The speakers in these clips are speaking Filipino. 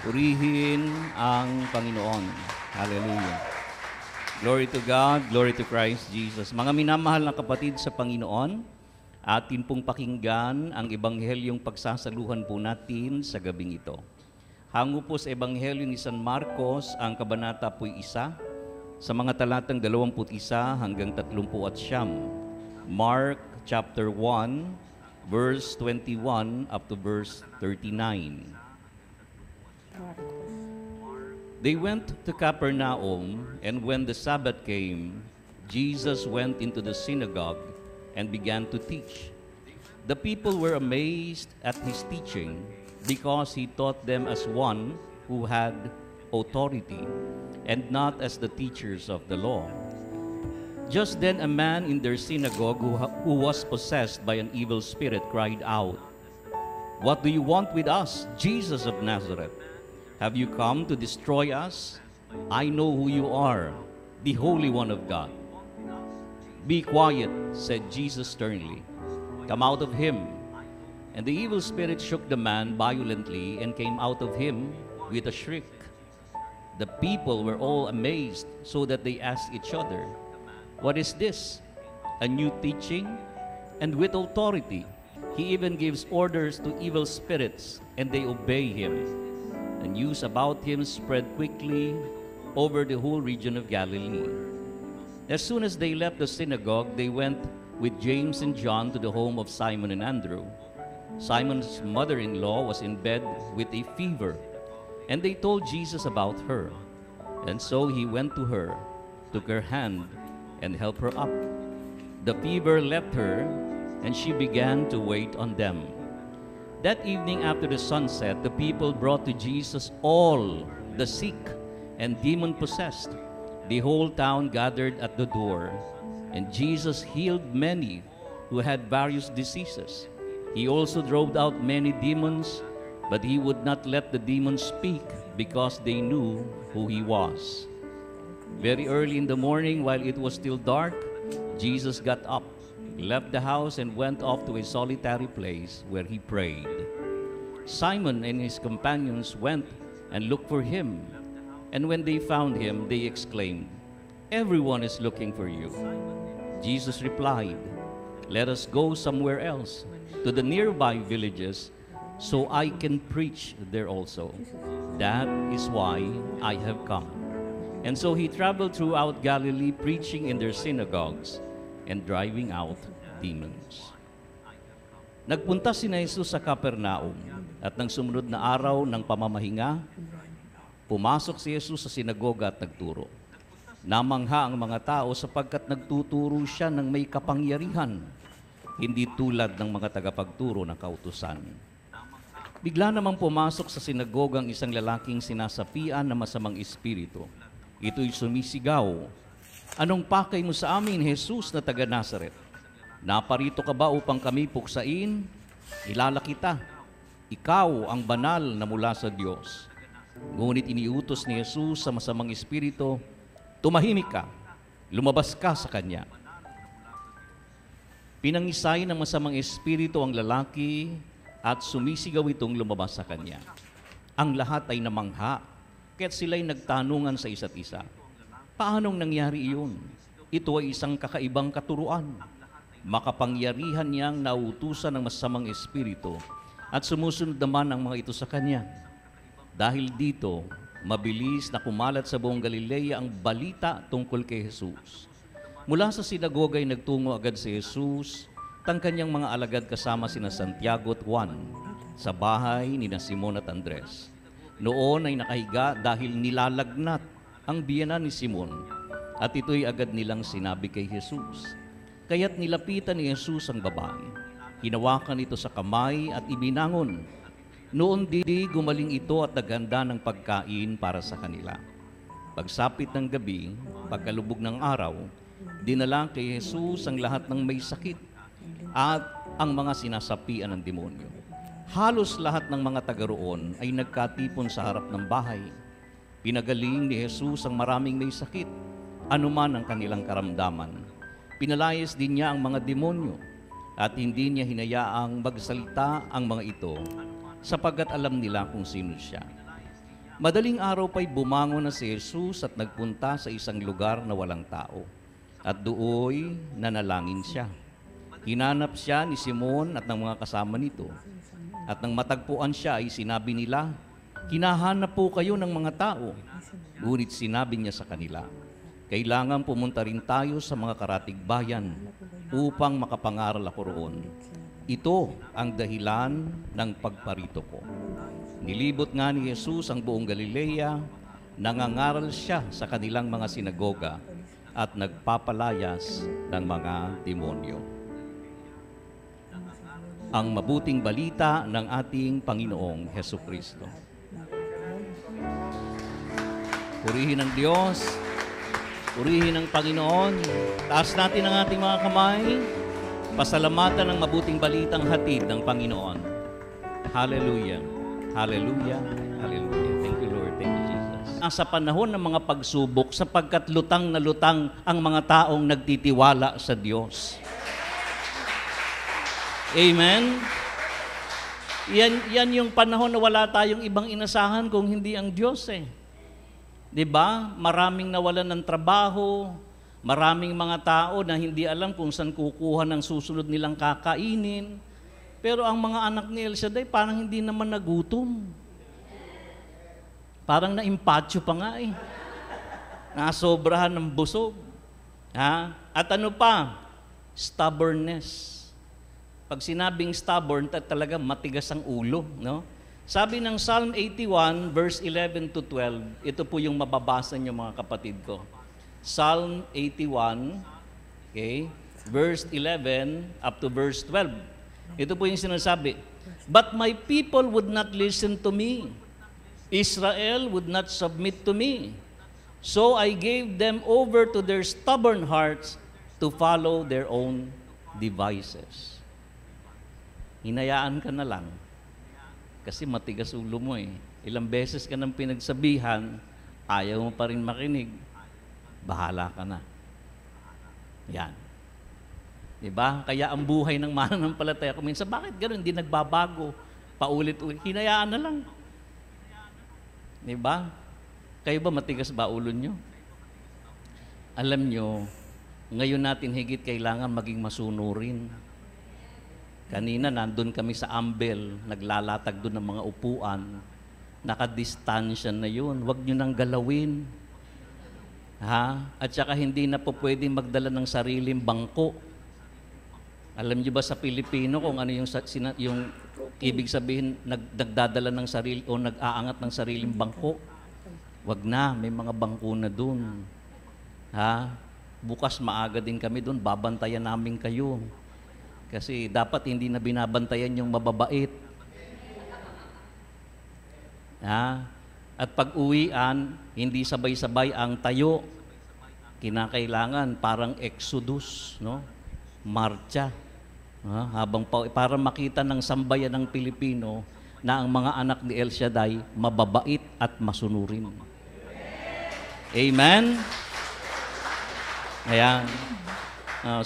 Purihin ang Panginoon. Hallelujah. Glory to God, glory to Christ Jesus. Mga minamahal na kapatid sa Panginoon, atin pong pakinggan ang ebanghelyong pagsasaluhan po natin sa gabing ito. Hango po sa ebanghelyo ni San Marcos, ang kabanata po'y 1, sa mga talatang 21 hanggang 39. Mark chapter 1, verse 21 up to verse 39. They went to Capernaum, and when the Sabbath came, Jesus went into the synagogue and began to teach. The people were amazed at his teaching, because he taught them as one who had authority, and not as the teachers of the law. Just then a man in their synagogue who was possessed by an evil spirit cried out, "What do you want with us, Jesus of Nazareth? Have you come to destroy us? I know who you are, the Holy One of God." "Be quiet," said Jesus sternly. "Come out of him." And the evil spirit shook the man violently and came out of him with a shriek. The people were all amazed, so that they asked each other, "What is this? A new teaching? And with authority. He even gives orders to evil spirits, and they obey him." The news about him spread quickly over the whole region of Galilee. As soon as they left the synagogue, they went with James and John to the home of Simon and Andrew. Simon's mother-in-law was in bed with a fever, and they told Jesus about her. And so he went to her, took her hand, and helped her up. The fever left her, and she began to wait on them. That evening after the sunset, the people brought to Jesus all the sick and demon-possessed. The whole town gathered at the door, and Jesus healed many who had various diseases. He also drove out many demons, but he would not let the demons speak, because they knew who he was. Very early in the morning, while it was still dark, Jesus got up, left the house, and went off to a solitary place where he prayed. Simon and his companions went and looked for him, and when they found him, they exclaimed, "Everyone is looking for you." Jesus replied, "Let us go somewhere else, to the nearby villages, so I can preach there also. That is why I have come." And so he traveled throughout Galilee, preaching in their synagogues and driving out demons. Nagpunta si Jesus sa Capernaum, at nang sumunod na araw ng pamamahinga, pumasok si Jesus sa sinagoga at nagturo. Namangha ang mga tao sapagkat nagtuturo siya ng may kapangyarihan, hindi tulad ng mga tagapagturo ng kautusan. Bigla namang pumasok sa sinagoga ang isang lalaking sinasapian ng masamang espiritu. Ito'y sumisigaw, "Anong pakay mo sa amin, Jesus na taga Nazaret? Naparito ka ba upang kami puksain? Kilala kita. Ikaw ang banal na mula sa Diyos." Ngunit iniutos ni Jesus sa masamang espiritu, "Tumahimik ka, lumabas ka sa kanya." Pinangisay ng masamang espiritu ang lalaki at sumisigaw itong lumabas sa kanya. Ang lahat ay namangha, kaya't sila'y nagtanungan sa isa't isa, "Paanong nangyari iyon? Ito ay isang kakaibang katuruan. Makapangyarihan niyang nautusan ng masamang espiritu, at sumusunod naman ang mga ito sa kanya." Dahil dito, mabilis na kumalat sa buong Galilea ang balita tungkol kay Jesus. Mula sa sinagoga ay nagtungo agad si Jesus, ang kanyang mga alagad kasama sina Santiago at Juan, sa bahay ni Simon at Andres. Noon ay nakahiga dahil nilalagnat ang biyenan ni Simon, at ito'y agad nilang sinabi kay Jesus. Kaya't nilapitan ni Jesus ang babae. Hinawakan ito sa kamay at ibinangon. Noon di gumaling ito at naghanda ng pagkain para sa kanila. Pagsapit ng gabi, pagkalubog ng araw, dinala kay Jesus ang lahat ng may sakit at ang mga sinasapian ng demonyo. Halos lahat ng mga taga roon ay nagkatipon sa harap ng bahay. Pinagaling ni Jesus ang maraming may sakit, anuman ang kanilang karamdaman. Pinalayas din niya ang mga demonyo, at hindi niya hinayaang magsalita ang mga ito, sapagkat alam nila kung sino siya. Madaling araw pa'y bumangon na si Jesus at nagpunta sa isang lugar na walang tao. At dooy nanalangin siya. Hinanap siya ni Simon at ng mga kasama nito. At nang matagpuan siya ay sinabi nila, "Hinahanap po kayo ng mga tao." Ngunit sinabi niya sa kanila, "Kailangan pumunta rin tayo sa mga karatig bayan upang makapangaral ako roon. Ito ang dahilan ng pagparito ko." Nilibot nga ni Jesus ang buong Galilea, nangangaral siya sa kanilang mga sinagoga at nagpapalayas ng mga demonyo. Ang mabuting balita ng ating Panginoong Hesukristo. Purihin ang Diyos, purihin ang Panginoon. Taas natin ang ating mga kamay, pasalamatan ang mabuting balitang hatid ng Panginoon. Hallelujah, hallelujah, hallelujah. Thank you, Lord. Thank you, Jesus. Sa panahon ng mga pagsubok, sapagkat lutang na lutang ang mga taong nagtitiwala sa Diyos. Amen? Yan yung panahon na wala tayong ibang inasahan kung hindi ang Diyos eh. 'Di ba? Maraming nawalan ng trabaho, maraming mga tao na hindi alam kung saan kukuha ng susunod nilang kakainin. Pero ang mga anak ni El Shaddai parang hindi naman nagutom. Parang naimpatyo pa nga eh. Nasobrahan ng busog. Ha? At ano pa? Stubbornness. Pag sinabing stubborn, talaga matigas ang ulo, no? Sabi ng Psalm 81, verse 11 to 12, ito po yung mababasa niyo mga kapatid ko. Psalm 81, okay, verse 11 up to verse 12. Ito po yung sinasabi, "But my people would not listen to me. Israel would not submit to me. So I gave them over to their stubborn hearts to follow their own devices." Hinayaan ka na lang. Kasi matigas ulo mo eh. Ilang beses ka nang pinagsabihan, ayaw mo pa rin makinig. Bahala ka na. Yan. Diba? Kaya ang buhay ng mananampalataya, kung minsan, bakit gano'n? Hindi nagbabago. Paulit-ulit. Hinayaan na lang. Diba? Kayo ba matigas ba ulo nyo? Alam nyo, ngayon natin higit kailangan maging masunurin. Kanina nandun kami sa Ambel, naglalatag doon ng mga upuan. Nakadistansya na yun. Huwag nyo nang galawin. Ha? At saka hindi na po pwedeng magdala ng sariling bangko. Alam niyo ba sa Pilipino kung ano yung ibig sabihin nagdadala ng sarili o nag-aangat ng sariling bangko? Wag na, may mga bangko na doon. Ha? Bukas maaga din kami doon, babantayan namin kayo. Kasi dapat hindi na binabantayan yung mababait. Ha? At pag-uwian, hindi sabay-sabay ang tayo. Kinakailangan parang exodus, no? Marcha. Para makita ng sambayan ng Pilipino na ang mga anak ni El Shaddai mababait at masunurin. Amen? Ayan.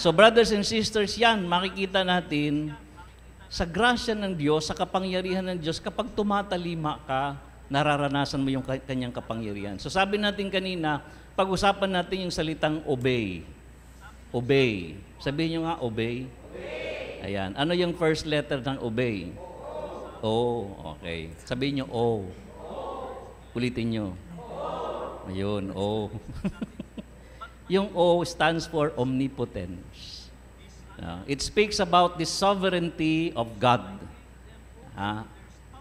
So brothers and sisters, yan, makikita natin sa grasya ng Diyos, sa kapangyarihan ng Diyos, kapag tumatalima ka, nararanasan mo yung kanyang kapangyarihan. So sabi natin kanina, pag-usapan natin yung salitang obey. Obey. Sabihin nyo nga, obey. Ayan. Ano yung first letter ng obey? O. Okay. Sabihin nyo, O. Ulitin nyo. Ayun, O. Yung O stands for omnipotence. It speaks about the sovereignty of God.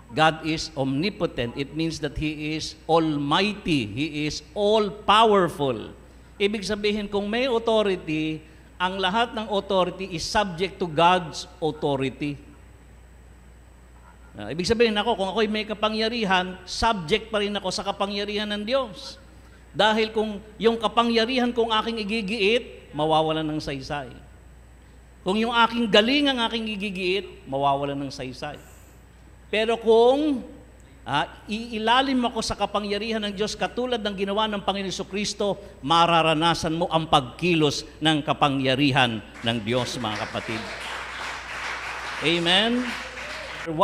God is omnipotent. It means that He is almighty. He is all-powerful. Ibig sabihin, kung may authority, ang lahat ng authority is subject to God's authority. Ibig sabihin ako, kung ako'y may kapangyarihan, subject pa rin ako sa kapangyarihan ng Diyos. Dahil kung yung kapangyarihan kong aking igigiit, mawawalan ng saysay. Kung yung aking galing ang aking igigiit, mawawalan ng saysay. Pero kung iilalim ako sa kapangyarihan ng Diyos katulad ng ginawa ng Panginoon Jesucristo, mararanasan mo ang pagkilos ng kapangyarihan ng Diyos, mga kapatid. Amen? 1.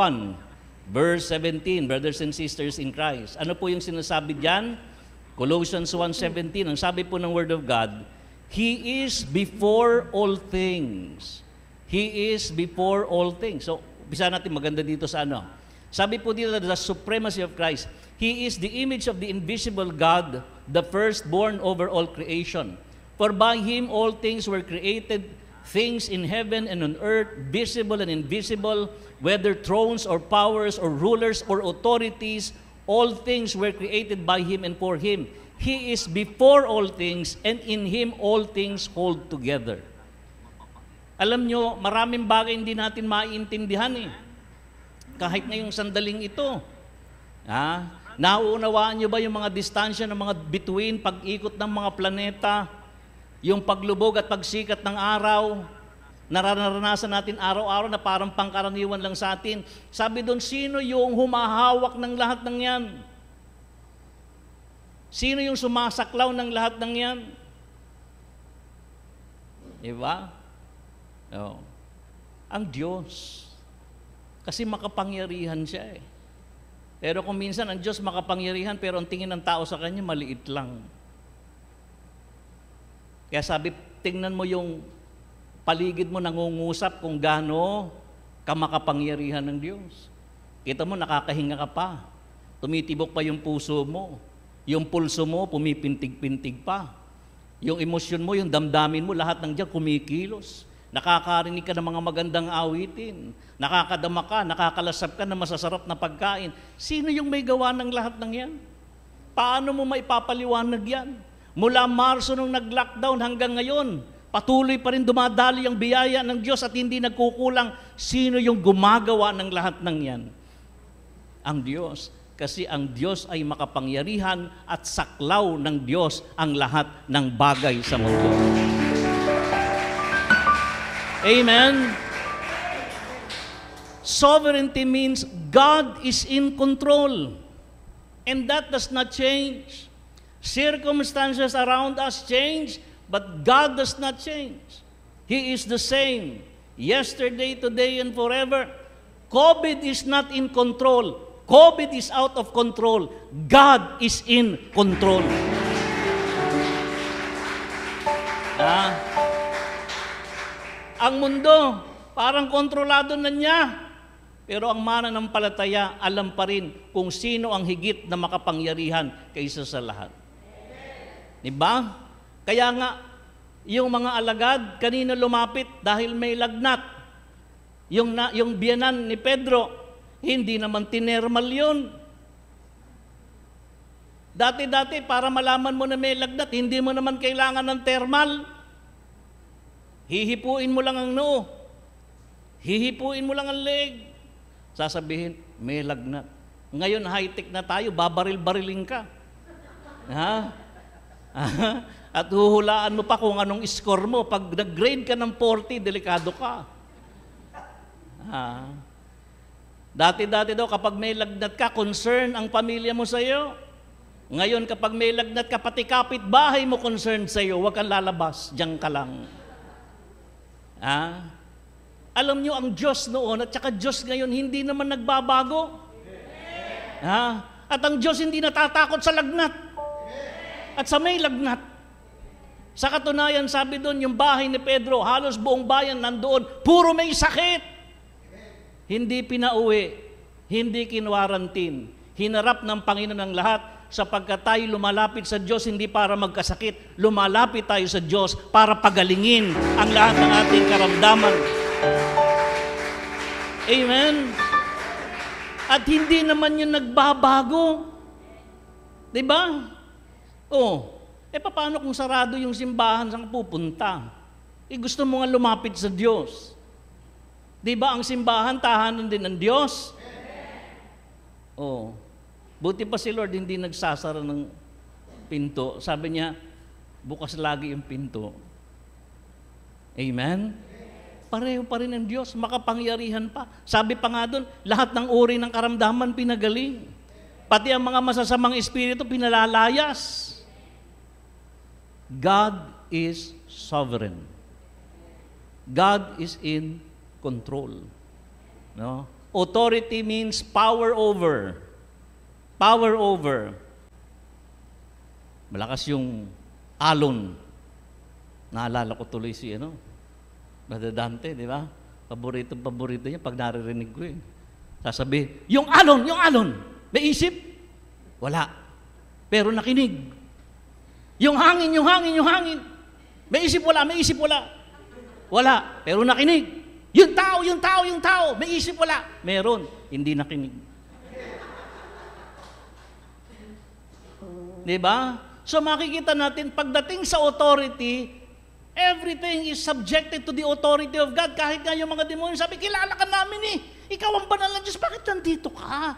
Verse 17, brothers and sisters in Christ. Ano po yung sinasabi diyan? Colossians 1:17. Ang sabi po ng Word of God, He is before all things. He is before all things. So, umpisa natin maganda dito sa ano. Sabi po dito, the supremacy of Christ. He is the image of the invisible God, the firstborn over all creation. For by Him all things were created, things in heaven and on earth, visible and invisible, whether thrones or powers or rulers or authorities, all things were created by Him and for Him. He is before all things, and in Him all things hold together. Alam nyo, maraming bagay hindi natin maiintindihan eh. Kahit ngayong sandaling ito. Nauunawaan nyo ba yung mga distansya ng mga bituin, pag-ikot ng mga planeta, yung paglubog at pagsikat ng araw, nararanasan natin araw-araw na parang pangkaraniwan lang sa atin. Sabi doon, sino yung humahawak ng lahat ng yan? Sino yung sumasaklaw ng lahat ng yan? Diba? No. Ang Diyos. Kasi makapangyarihan siya eh. Pero kung minsan ang Diyos makapangyarihan, pero ang tingin ng tao sa Kanya, maliit lang. Kaya sabi, tingnan mo yung paligid mo nangungusap kung gaano ka makapangyarihan ng Diyos. Kita mo, nakakahinga ka pa. Tumitibok pa yung puso mo. Yung pulso mo, pumipintig-pintig pa. Yung emosyon mo, yung damdamin mo, lahat ng diyan kumikilos. Nakakarinig ka ng mga magandang awitin. Nakakadama ka, nakakalasap ka ng masasarap na pagkain. Sino yung may gawa ng lahat ng yan? Paano mo maipapaliwanag yan? Mula Marso nung nag-lockdown hanggang ngayon, patuloy pa rin dumadali ang biyaya ng Diyos at hindi nagkukulang. Sino yung gumagawa ng lahat ng yan? Ang Diyos. Kasi ang Diyos ay makapangyarihan at saklaw ng Diyos ang lahat ng bagay sa mundo. Amen? Sovereignty means God is in control. And that does not change. Circumstances around us change, but God does not change. He is the same. Yesterday, today, and forever. COVID is not in control. COVID is out of control. God is in control. Ang mundo, parang kontrolado na niya. Pero ang mananampalataya, alam pa rin kung sino ang higit na makapangyarihan kaysa sa lahat. Diba? Kaya nga, yung mga alagad, kanina lumapit dahil may lagnat. Yung biyanan ni Pedro, hindi naman tinermal yun. Dati-dati, para malaman mo na may lagnat, hindi mo naman kailangan ng thermal. Hihipuin mo lang ang noo. Hihipuin mo lang ang leg. Sasabihin, may lagnat. Ngayon, high-tech na tayo, babaril-bariling ka. At huhulaan mo pa kung anong score mo. Pag nag-grade ka ng 40, delikado ka. Dati-dati daw, kapag may lagnat ka, concern ang pamilya mo sa iyo. Ngayon, kapag may lagnat ka, pati kapitbahay mo concerned sa iyo, huwag kang lalabas, diyan ka lang. Alam nyo, ang Diyos noon at saka Diyos ngayon, hindi naman nagbabago. At ang Diyos hindi natatakot sa lagnat. At sa may lagnat. Sa katunayan, sabi doon, yung bahay ni Pedro, halos buong bayan nandoon, puro may sakit. Hindi pinauwi, hindi kinwarantin. Hinarap ng Panginoon ang lahat sapagkat tayo lumalapit sa Diyos hindi para magkasakit. Lumalapit tayo sa Diyos para pagalingin ang lahat ng ating karamdaman. Amen? At hindi naman yun nagbabago. Diba? Paano kung sarado yung simbahan saan ka pupunta? Gusto mo nga lumapit sa Diyos. Di ba ang simbahan, tahanan din ng Diyos? Buti pa si Lord hindi nagsasara ng pinto. Sabi niya, bukas lagi yung pinto. Amen? Pareho pa rin ang Diyos, makapangyarihan pa. Sabi pa nga doon, lahat ng uri ng karamdaman pinagaling. Pati ang mga masasamang espiritu pinalalayas. God is sovereign. God is in control. No? Authority means power over. Power over. Malakas yung alon. Naalala ko tuloy si Brother Dante, di ba? Paborito niya pag naririnig ko eh. Sasabi, yung alon, may isip? Wala. Pero nakinig. Yung hangin. May isip wala. Wala. Pero nakinig. Yung tao. May isip wala. Meron. Hindi nakinig. Diba? So makikita natin, pagdating sa authority, everything is subjected to the authority of God. Kahit nga yung mga demonyo, sabi, kilala ka namin eh. Ikaw ang banal ng Diyos. Bakit nandito ka?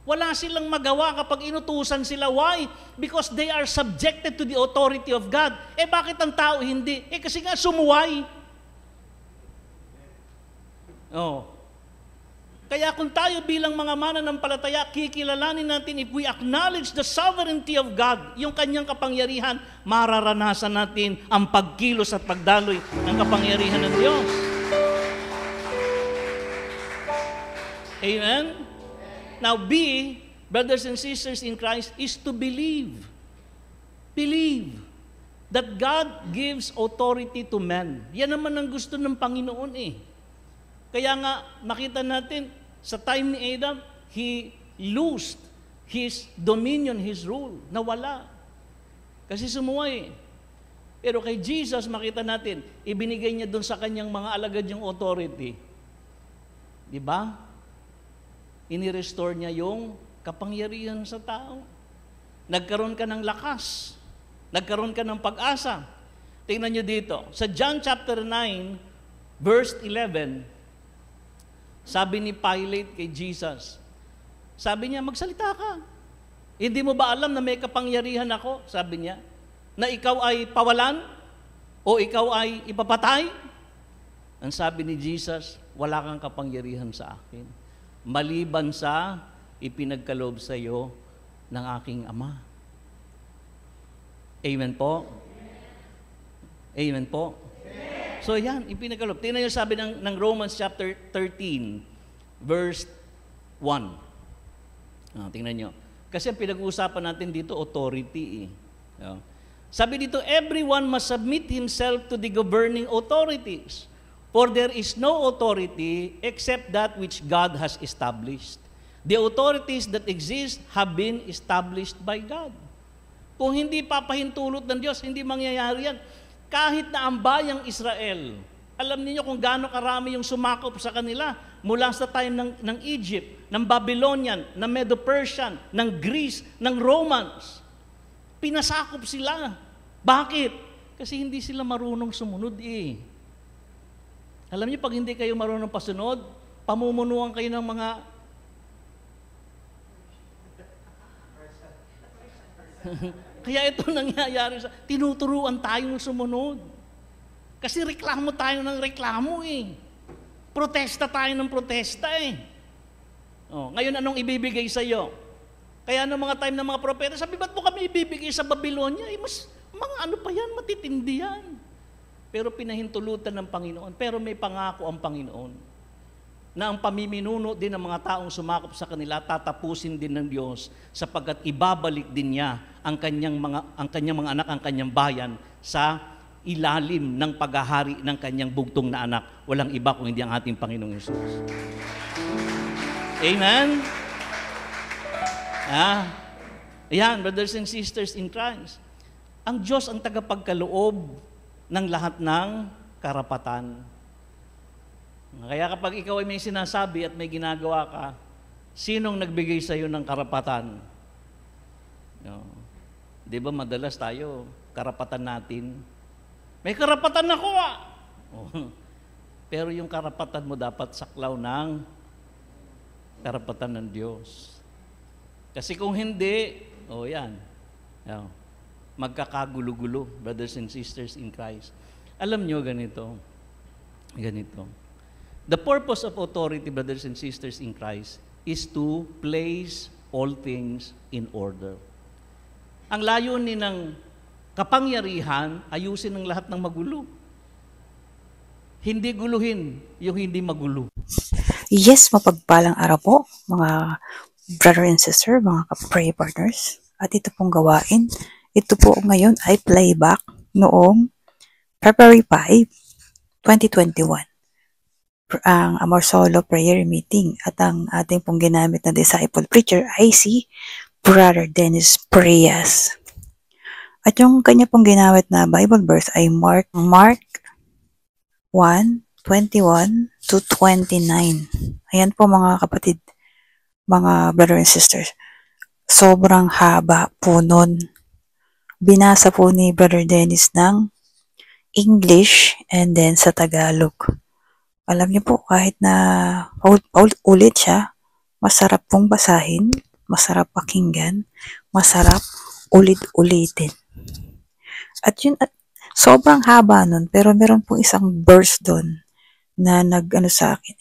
Wala silang magawa kapag inutusan sila. Why? Because they are subjected to the authority of God. Bakit ang tao hindi? Kasi nga sumuway. Kaya kung tayo bilang mga mananampalataya, kikilalanin natin, if we acknowledge the sovereignty of God, yung kanyang kapangyarihan, mararanasan natin ang pagkilos at pagdaloy ng kapangyarihan ng Diyos. Amen? Now, brothers and sisters in Christ, is to believe. Believe that God gives authority to men. Yan naman ang gusto ng Panginoon eh. Kaya nga, makita natin, sa time ni Adam, he loosed his dominion, his rule. Nawala. Kasi sumuway. Pero kay Jesus, makita natin, ibinigay niya doon sa kanyang mga alagad yung authority. Diba? Inirestore niya yung kapangyarihan sa tao. Nagkaroon ka ng lakas. Nagkaroon ka ng pag-asa. Tingnan niyo dito. Sa John chapter 9, verse 11, sabi ni Pilate kay Jesus, sabi niya, magsalita ka. Hindi mo ba alam na may kapangyarihan ako? Sabi niya, na ikaw ay pawalan o ikaw ay ipapatay? Ang sabi ni Jesus, wala kang kapangyarihan sa akin, maliban sa ipinagkaloob sa iyo ng aking Ama. Amen po? Amen po? So yan, ipinagkaloob. Tingnan niyo sabi ng Romans chapter 13, verse 1. Tingnan niyo. Kasi ang pinag-uusapan natin dito, authority eh. Sabi dito, everyone must submit himself to the governing authorities, for there is no authority except that which God has established. The authorities that exist have been established by God. Kung hindi papahintulot ng Diyos, hindi mangyayari yan. Kahit na ang bayang Israel, alam niyo kung gaano karami yung sumakop sa kanila mula sa time ng Egypt, ng Babylonian, ng Medo-Persian, ng Greece, ng Romans. Pinasakop sila. Bakit? Kasi hindi sila marunong sumunod eh. Alam niyo, pag hindi kayo marunong pasunod, pamumunuan kayo ng mga kaya ito nangyayari tinuturuan tayong sumunod. Kasi reklamo tayo ng reklamo eh. Protesta tayo ng protesta eh. Ngayon anong ibibigay sa iyo? Kaya ng mga time ng mga propeta, sabi, ba't mo kami ibibigay sa Babylonia? Mas mga ano pa yan, matitindi yan. Pero pinahintulutan ng Panginoon. Pero may pangako ang Panginoon na ang pamiminuno din ng mga taong sumakop sa kanila, tatapusin din ng Diyos sapagkat ibabalik din niya ang kanyang mga anak, ang kanyang bayan sa ilalim ng paghahari ng kanyang bugtong na anak. Walang iba kung hindi ang ating Panginoong Hesus. Amen? Ayan, brothers and sisters in Christ. Ang Diyos ang tagapagkaloob ng lahat ng karapatan. Kaya kapag ikaw ay may sinasabi at may ginagawa ka, sinong nagbigay sa iyo ng karapatan? Di ba madalas tayo, karapatan natin, may karapatan ako Pero yung karapatan mo dapat saklaw ng karapatan ng Diyos. Kasi kung hindi, yan, magkakagulo-gulo, brothers and sisters in Christ. Alam nyo, ganito. The purpose of authority, brothers and sisters in Christ, is to place all things in order. Ang layunin ng kapangyarihan, ayusin ang lahat ng magulo. Hindi guluhin yung hindi magulo. Yes, mapagpalang araw po, mga brother and sister, mga ka-pray partners. At ito pong gawain, ito po ngayon ay playback noong February 5, 2021. Ang Amor Solo Prayer Meeting at ang ating pong ginamit na disciple preacher ay si Brother Dennis Prias. At yung kanya pong ginamit na Bible verse ay Mark 1:21 to 29. Ayan po mga kapatid, mga brother and sisters. Sobrang haba po nun. Binasa po ni Brother Dennis ng English and then sa Tagalog. Alam niyo po, kahit na ulit siya, masarap pong basahin, masarap pakinggan, masarap ulit-ulitin. At yun, sobrang haba nun, pero meron pong isang verse doon na sa akin,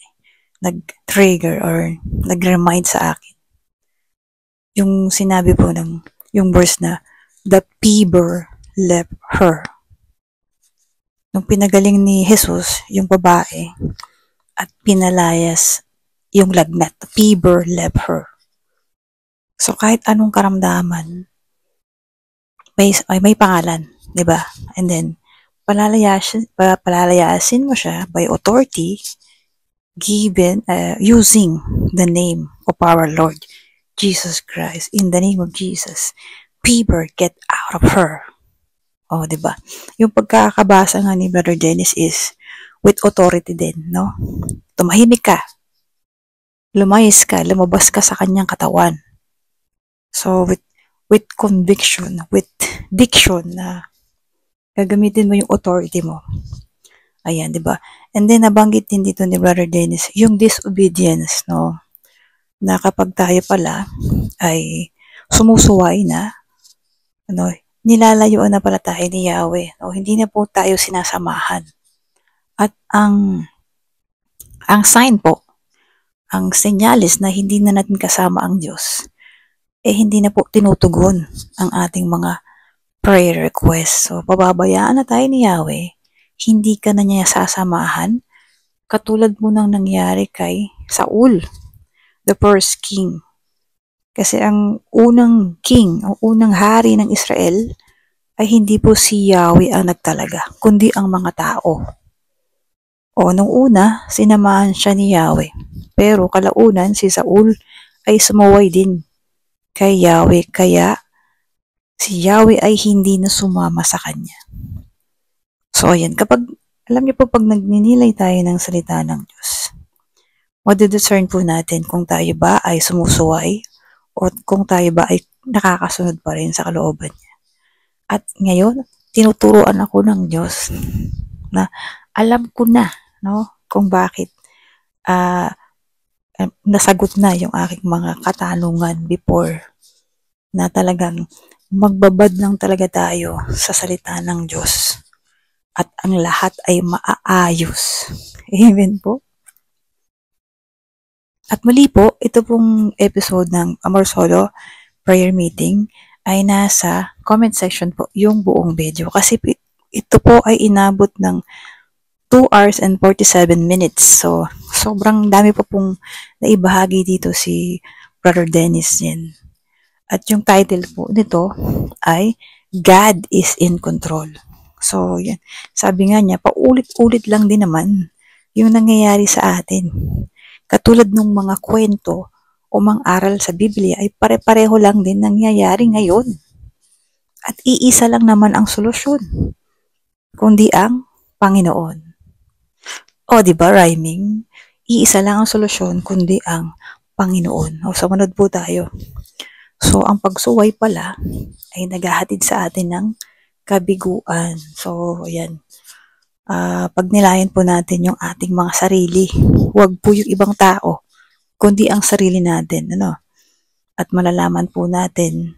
nag-trigger or nag-remind sa akin. Yung sinabi po yung verse na, the fever left her. Nung pinagaling ni Jesus, yung babae, at pinalayas yung lagnat, the fever left her. So kahit anong karamdaman, may pangalan, di ba? And then, palalayasin mo siya by authority given using the name of our Lord Jesus Christ. In the name of Jesus, fever get out of her. Oh, di ba? Yung pagkakabasa nga ni Brother Dennis is with authority din, no? Tumahimik ka. Lumayas ka, lumabas ka sa kanyang katawan. So with conviction, with diction na gagamitin mo yung authority mo. Ayan, di ba? And then nabanggit din dito ni Brother Dennis yung disobedience, no? Na kapag tayo pala ay sumusuway na, ano, nilalayuan na pala tayo ni Yahweh, o hindi na po tayo sinasamahan. At ang sign po, ang senyalis na hindi na natin kasama ang Diyos, hindi na po tinutugon ang ating mga prayer requests. So, pababayaan na tayo ni Yahweh, hindi ka na niya sasamahan, katulad mo nang nangyari kay Saul, the first king. Kasi ang unang king, o unang hari ng Israel, ay hindi po si Yahweh ang nagtalaga, kundi ang mga tao. O nung una, sinamahan siya ni Yahweh. Pero kalaunan, si Saul ay sumuway din kay Yahweh, kaya si Yahweh ay hindi na sumama sa kanya. So ayan, alam niyo po, pag nagninilay tayo ng salita ng Diyos, madidiscern po natin kung tayo ba ay sumusuway o kung tayo ba ay nakakasunod pa rin sa kalooban niya. At ngayon, tinuturuan ako ng Diyos na alam ko na, no, kung bakit nasagot na yung aking mga katanungan before, na talagang magbabad lang talaga tayo sa salita ng Diyos at ang lahat ay maaayos. Amen po. At muli po, ito pong episode ng Amor Solo Prayer Meeting ay nasa comment section po yung buong video, kasi ito po ay inabot ng 2 hours and 47 minutes. So, sobrang dami po pong naibahagi dito si Brother Dennis yan. At yung title po nito ay God is in Control. So, yan. Sabi nga niya, paulit-ulit lang din naman yung nangyayari sa atin. Katulad ng mga kwento o mga aral sa Biblia ay pare-pareho lang din nangyayari ngayon. At iisa lang naman ang solusyon, kundi ang Panginoon. O, di ba, rhyming? Iisa lang ang solusyon, kundi ang Panginoon. O, sumunod po tayo. So, ang pagsuway pala ay naghahatid sa atin ng kabiguan. So, ayan. Pagnilayan po natin yung ating mga sarili. Huwag po yung ibang tao, kundi ang sarili natin. Ano? At malalaman po natin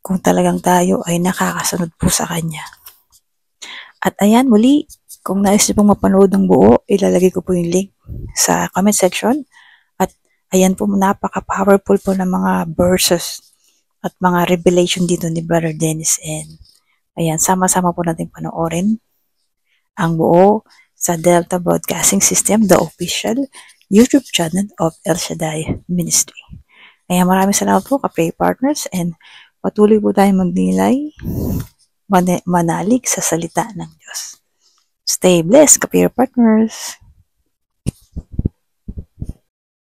kung talagang tayo ay nakakasunod po sa Kanya. At ayan, muli, kung nais niyo pong mapanood ng buo, ilalagay ko po yung link sa comment section. At ayan po, napaka-powerful po ng mga verses at mga revelation dito ni Brother Dennis. And ayan, sama-sama po natin panoorin ang buo sa Delta Broadcasting System, the official YouTube channel of El Shaddai Ministry. Kaya maraming salamat po ka-pray partners and patuloy po tayong magnilay, manalig sa salita ng Diyos. Stay blessed ka-pray partners!